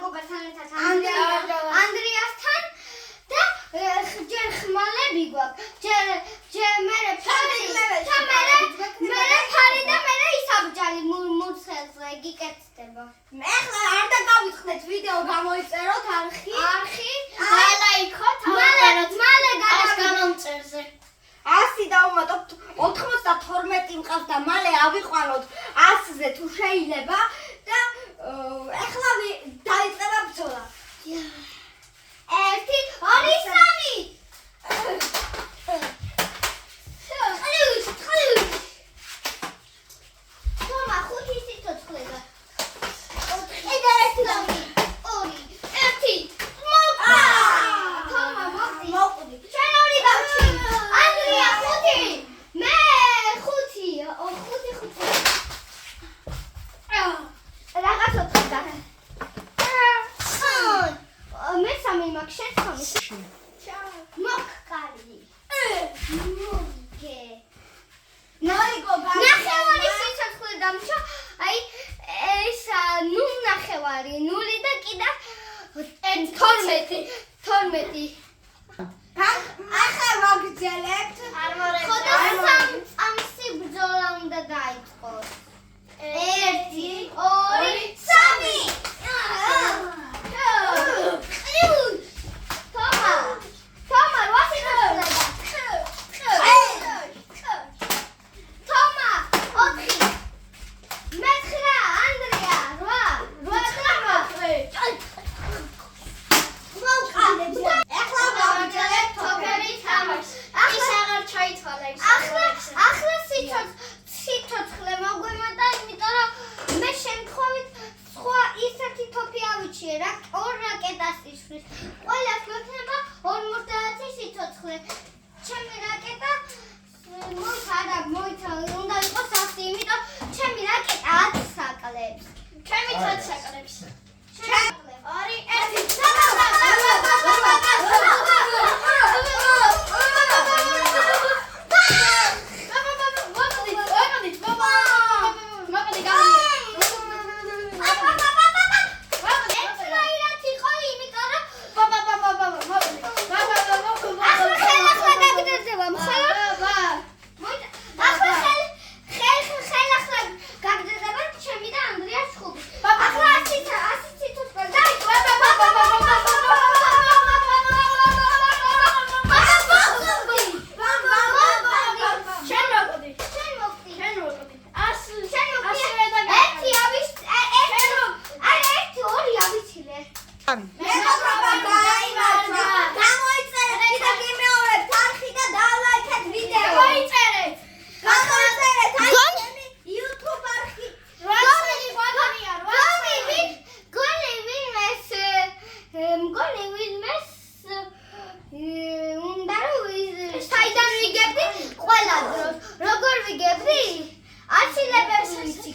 მეგობართან ერთად ანდრიასთან და ჯერ ხმალები გვაქვს ჯერ მერე ფარი და მერე ისაბჯალი მურცელზე გიკეთდება ეხლა არ დაგავიწყდეთ ვიდეო გამოიწეროთ არხი გაილაიქოთ მალე გადავამწერზე 100 დავუმატოთ 92 მყავს და მალე ავიყვანოთ 100-ზე თუ შეიძლება და ეხლა დაიწყება ბრძოლა 1 ახლა ვაგრძელებთ ხოდა სამსი ბრძოლა უნდა დაიწყოს 1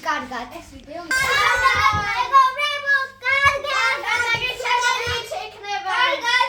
კარგად ეს ვიდეო